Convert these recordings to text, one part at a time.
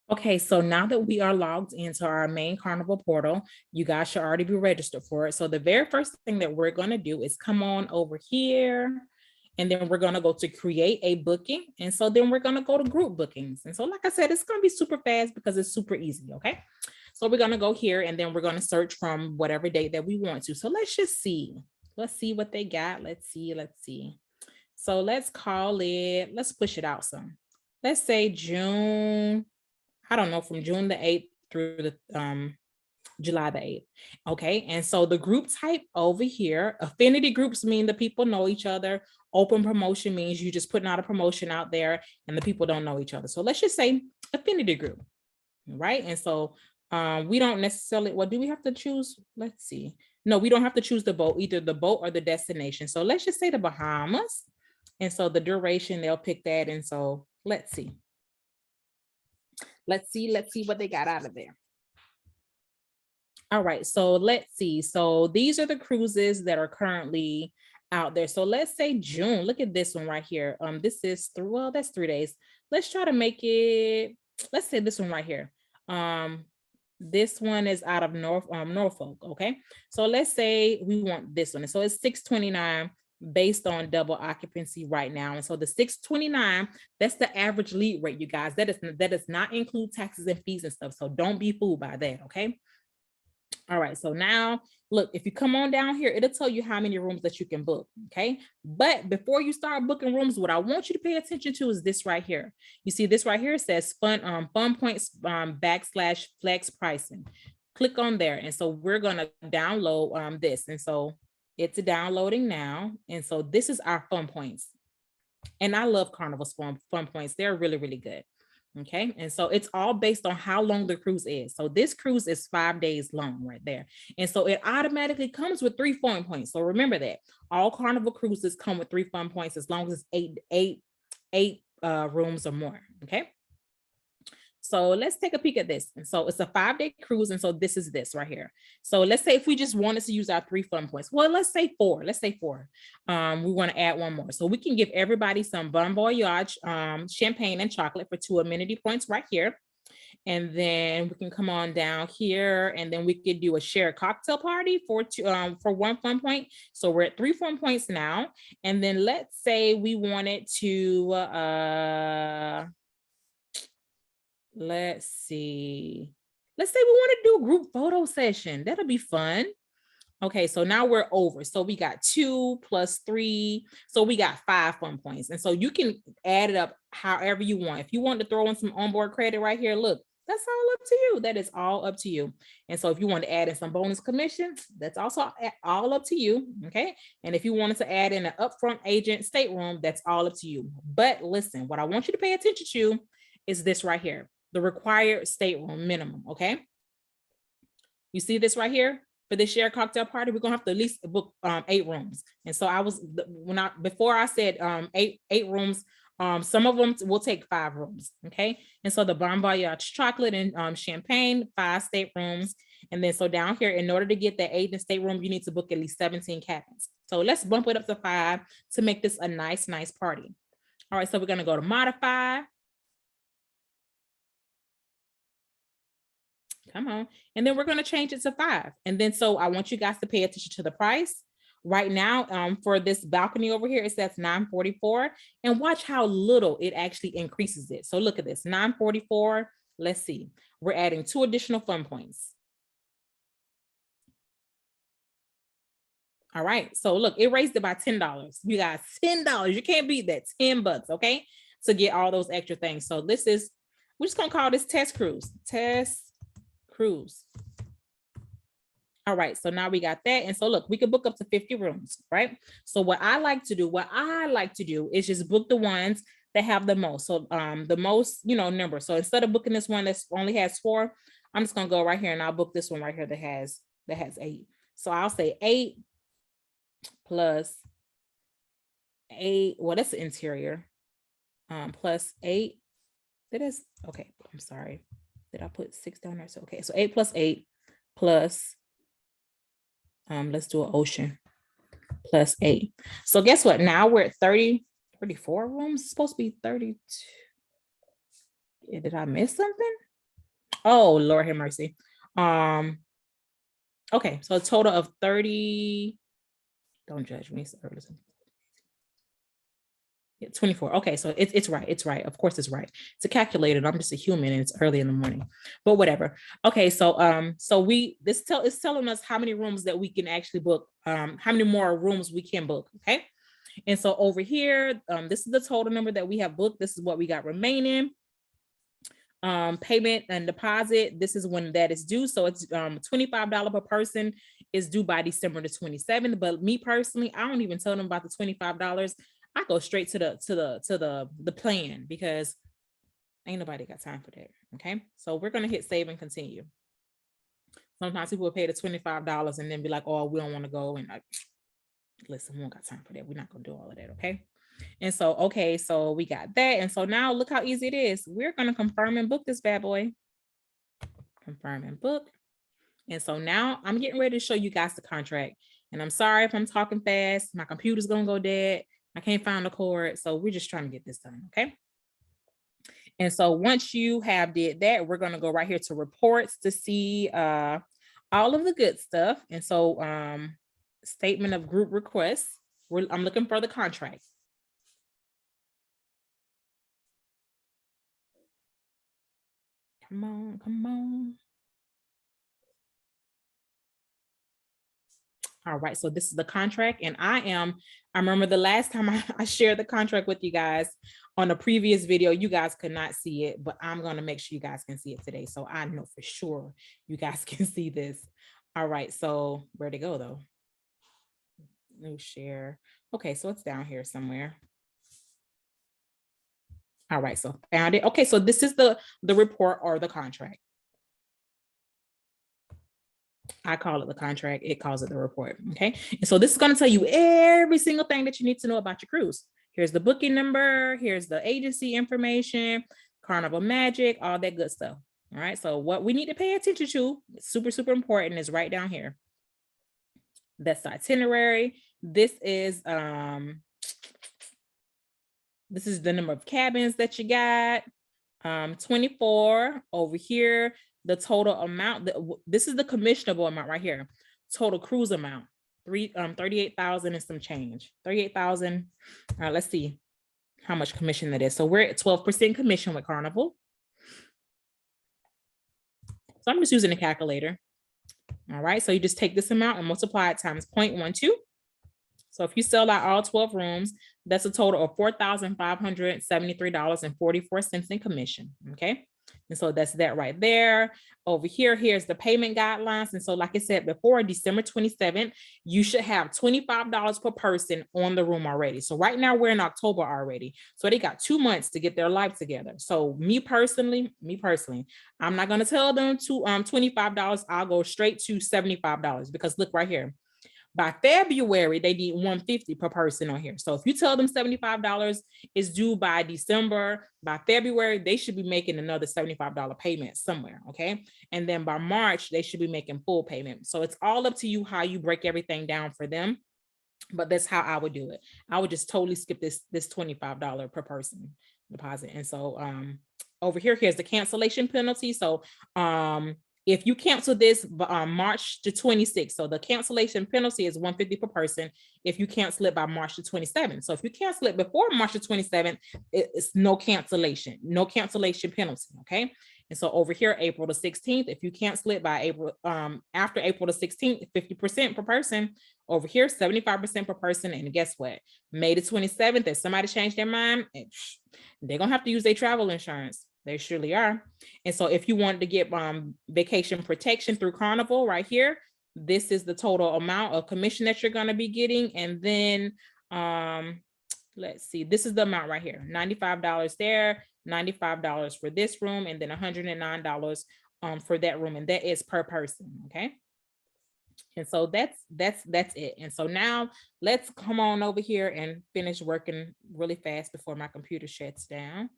Okay, so now that we are logged into our main Carnival portal, you guys should already be registered for it. So the very first thing that we're going to do is come on over here, and then we're going to go to create a booking. And so then we're going to go to group bookings. And so like I said, it's going to be super fast because it's super easy. Okay, so we're going to go here, and then we're going to search from whatever date that we want to. So let's just see. Let's see what they got. Let's see. So let's call it, let's push it out some. Let's say June, I don't know, from June the 8th through the July the 8th. Okay, and so the group type over here, affinity groups mean the people know each other. Open promotion means you just putting out a promotion out there and the people don't know each other. So let's just say affinity group, right? And so we don't necessarily, what do we have to choose? Let's see. No, we don't have to choose the boat, either the boat or the destination. So let's just say the Bahamas. And so the duration, they'll pick that. And so let's see. Let's see what they got out of there. All right, so let's see. So these are the cruises that are currently out there. So let's say June. Look at this one right here. This is through, well, that's 3 days. Let's try to make it, let's say this one right here. This one is out of Norfolk. Okay, so let's say we want this one. So it's $629 based on double occupancy right now. And so the $629, that's the average lead rate, you guys. That does not include taxes and fees and stuff. So don't be fooled by that. Okay. All right, so now look, if you come on down here, it'll tell you how many rooms that you can book. Okay, but before you start booking rooms, what I want you to pay attention to is this right here. You see this right here, it says fun points / flex pricing. Click on there, and so we're gonna download this. And so it's downloading now. And so this is our fun points. And I love Carnival's fun points. They're really, really good. Okay, and so it's all based on how long the cruise is. So this cruise is 5 days long right there. And so it automatically comes with 3 fun points. So remember that all Carnival cruises come with 3 fun points as long as it's eight rooms or more. Okay. So let's take a peek at this. And so it's a 5-day cruise. And so this is this right here. So let's say if we just wanted to use our 3 fun points, well, let's say 4. We want to add one more. So we can give everybody some Bon Voyage champagne and chocolate for 2 amenity points right here. And then we can come on down here, and then we could do a shared cocktail party for 1 fun point. So we're at 3 fun points now. And then let's say we wanted to let's see. Let's say we want to do a group photo session. That'll be fun. Okay, so now we're over. So we got 2 + 3. So we got 5 fun points. And so you can add it up however you want. If you want to throw in some onboard credit right here, look, that's all up to you. That is all up to you. And so if you want to add in some bonus commission, that's also all up to you. Okay. And if you wanted to add in an upfront agent stateroom, that's all up to you. But listen, what I want you to pay attention to is this right here. The required stateroom minimum. Okay. You see this right here? For this shared cocktail party, we're gonna have to at least book 8 rooms. And so before I said 8 rooms, some of them will take 5 rooms. Okay. And so the Bon Voyage chocolate and champagne, 5 staterooms. And then so down here, in order to get the 8 stateroom, you need to book at least 17 cabins. So let's bump it up to 5 to make this a nice party. All right, so we're gonna go to modify. Come on. And then we're going to change it to 5. And then, so I want you guys to pay attention to the price right now. For this balcony over here, it says $944, and watch how little it actually increases it. So look at this, $944. Let's see. We're adding 2 additional fun points. All right. So look, it raised it by $10. You guys, $10. You can't beat that. $10, okay? To get all those extra things. So this is, we're just going to call this test cruise. Test cruise. All right, so now we got that. And so look, we could book up to 50 rooms, right? So what I like to do is just book the ones that have the most. So the most, number. So instead of booking this one that only has 4, I'm just gonna go right here and I'll book this one right here that has 8. So I'll say 8 plus 8. Well, that's the interior. Plus 8. That is okay. I'm sorry. Did I put 6 down there? So okay, so 8 + 8 plus let's do an ocean plus 8. So guess what? Now we're at 34 rooms. It's supposed to be 32. Did I miss something? Oh, Lord have mercy. Okay, so a total of 30. Don't judge me. 24. Okay, so it's right. It's right. Of course it's right. It's a calculator. I'm just a human and it's early in the morning. But whatever. Okay, so it's telling us how many rooms that we can actually book, how many more rooms we can book. Okay. And so over here, this is the total number that we have booked. This is what we got remaining. Payment and deposit, this is when that is due. So it's $25 per person is due by December the 27th. But me personally, I don't even tell them about the $25. I go straight to the plan because ain't nobody got time for that. Okay, so we're gonna hit save and continue. Sometimes people will pay the $25 and then be like, oh, we don't want to go, and like, listen, we don't got time for that. We're not gonna do all of that. Okay. And so, okay, so we got that. And so now look how easy it is. We're going to confirm and book this bad boy. Confirm and book. And so now I'm getting ready to show you guys the contract. And I'm sorry if I'm talking fast. My computer's going to go dead. I can't find the cord. So we're just trying to get this done. Okay. And so once you have did that, we're going to go right here to reports to see all of the good stuff. And so statement of group requests. I'm looking for the contract. Come on, come on. All right, so this is the contract, and I remember the last time I shared the contract with you guys on a previous video, you guys could not see it, but I'm gonna make sure you guys can see it today. So I know for sure you guys can see this. All right, so where'd it go though? New share. Okay, so it's down here somewhere. All right, so found it. Okay, so this is the report or the contract. I call it the contract. It calls it the report. Okay. And so this is going to tell you every single thing that you need to know about your cruise. Here's the booking number. Here's the agency information, Carnival Magic, all that good stuff. All right. So what we need to pay attention to, super, super important, is right down here. That's the itinerary. This is the number of cabins that you got. 24 over here. The total amount, this is the commissionable amount right here. Total cruise amount, 38,000 and some change. 38,000. All right, let's see how much commission that is. So we're at 12% commission with Carnival. So I'm just using a calculator. All right, so you just take this amount and multiply it times 0.12. So if you sell out all 12 rooms, that's a total of $4,573.44 in commission. Okay. And so that's that right there. Over here, here's the payment guidelines. And so like I said before, December 27th, you should have $25 per person on the room already. So right now we're in October already. So they got 2 months to get their life together. So me personally, I'm not going to tell them to $25. I'll go straight to $75 because look right here. By February, they need $150 per person on here. So if you tell them $75 is due by December, by February, they should be making another $75 payment somewhere, okay? And then by March, they should be making full payment. So it's all up to you how you break everything down for them. But that's how I would do it. I would just totally skip this $25 per person deposit. And so over here, here's the cancellation penalty. So if you cancel this March the 26th, so the cancellation penalty is $150 per person if you cancel it by March the 27th. So if you cancel it before March the 27th, it's no cancellation penalty, okay? And so over here, April the 16th, if you cancel it by after April the 16th, 50% per person. Over here, 75% per person. And guess what? May the 27th, if somebody changed their mind, they're going to have to use their travel insurance. They surely are. And so if you want to get vacation protection through Carnival right here, this is the total amount of commission that you're going to be getting. And then let's see, this is the amount right here, $95 there, $95 for this room, and then $109 for that room. And that is per person. Okay. And so that's it. And so now let's come on over here and finish working really fast before my computer shuts down.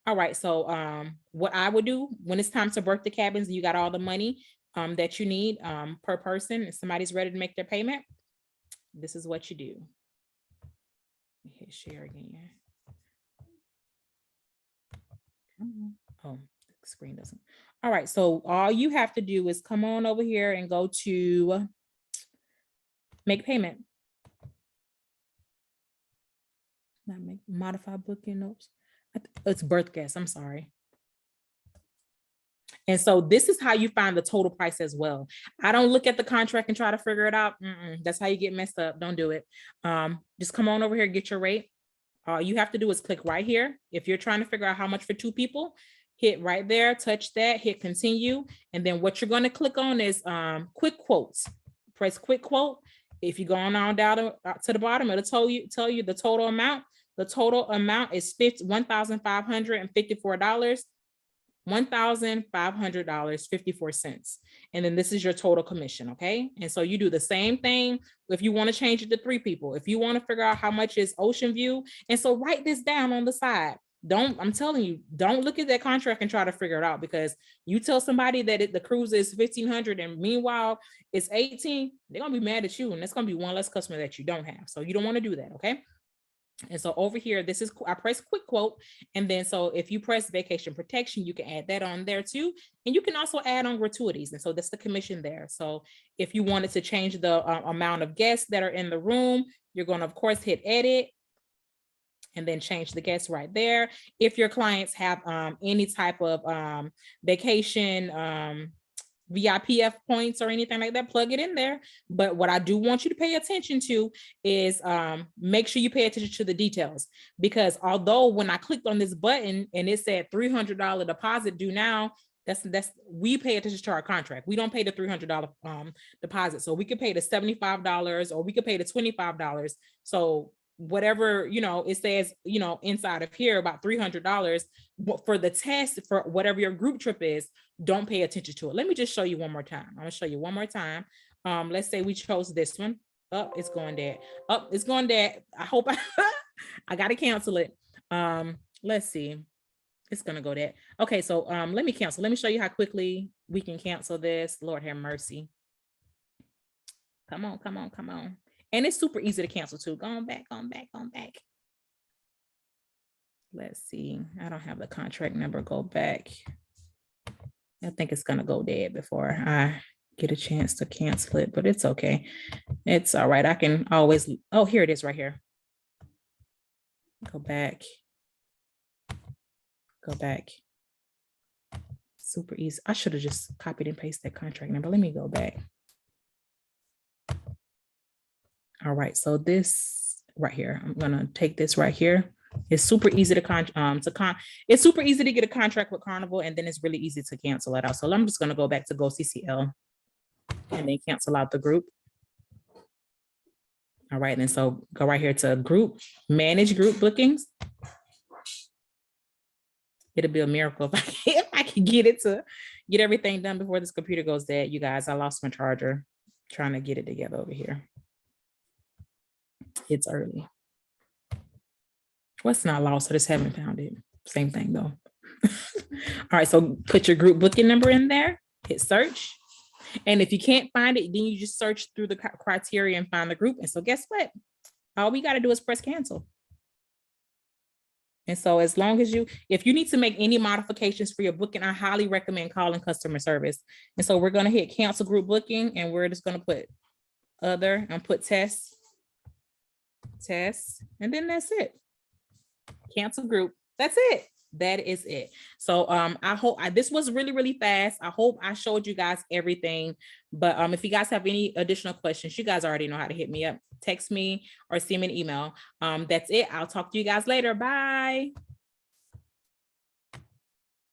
All right. So what I would do when it's time to book the cabins, you got all the money that you need per person. If somebody's ready to make their payment, this is what you do. Hit share again. Oh, Screen doesn't. All right, so all you have to do is come on over here and go to make payment. Not make modify booking notes. It's birth guest. I'm sorry. And so this is how you find the total price as well. I don't look at the contract and try to figure it out. That's how you get messed up. Don't do it. Just come on over here, get your rate. All you have to do is click right here. If you're trying to figure out how much for 2 people, hit right there, touch that, hit continue. And then what you're going to click on is quick quotes. Press quick quote. If you go on down to the bottom, it'll tell you the total amount. The total amount is $1,554. $1,500.54. And then this is your total commission. Okay. And so you do the same thing if you want to change it to 3 people, if you want to figure out how much is ocean view. And so write this down on the side. I'm telling you, don't look at that contract and try to figure it out, because you tell somebody that the cruise is $1,500 and meanwhile it's $18, they're going to be mad at you. And that's going to be one less customer that you don't have. So you don't want to do that. Okay. And so over here, this is, I press quick quote. And then, so if you press vacation protection, you can add that on there too. And you can also add on gratuities. And so that's the commission there. So if you wanted to change the amount of guests that are in the room, you're going to, of course, hit edit and then change the guests right there. If your clients have any type of vacation, VIPF points or anything like that, plug it in there. But what I do want you to pay attention to is make sure you pay attention to the details, because although when I clicked on this button and it said $300 deposit due now, that's we pay attention to our contract. We don't pay the $300 deposit. So we could pay the $75 or we could pay the $25. So whatever, it says, inside of here about $300 for the test for whatever your group trip is, don't pay attention to it. Let me just show you one more time. I'm gonna show you one more time. Let's say we chose this one. Oh, it's going dead. Oh, it's going dead. I hope I gotta cancel it. Let's see. It's gonna go dead. Okay, so let me cancel. Let me show you how quickly we can cancel this. Lord have mercy. Come on, come on, come on. And it's super easy to cancel too. Go on back, on back, on back. Let's see. I don't have the contract number. Go back. I think it's going to go dead before I get a chance to cancel it, but it's okay. It's all right. I can always, oh, here it is right here. Go back. Go back. Super easy. I should have just copied and pasted that contract number. Let me go back. All right, so this right here, I'm gonna take this right here. It's super easy to it's super easy to get a contract with Carnival, and then it's really easy to cancel it out. So I'm just gonna go back to Go CCL and then cancel out the group. All right, and then so go right here to group, manage group bookings. It'll be a miracle if I can get it to get everything done before this computer goes dead. You guys, I lost my charger trying to get it together over here. It's early. What's not lost? I just haven't found it. Same thing though. All right, so put your group booking number in there, hit search. And if you can't find it, then you just search through the criteria and find the group. And so guess what? All we got to do is press cancel. And so as long as if you need to make any modifications for your booking, I highly recommend calling customer service. And so we're going to hit cancel group booking, and we're just going to put other and put test, and then that's it. Cancel group. That's it. That is it. So I hope this was really, really fast. I hope I showed you guys everything. But if you guys have any additional questions, you guys already know how to hit me up. Text me or send me an email. That's it. I'll talk to you guys later. Bye.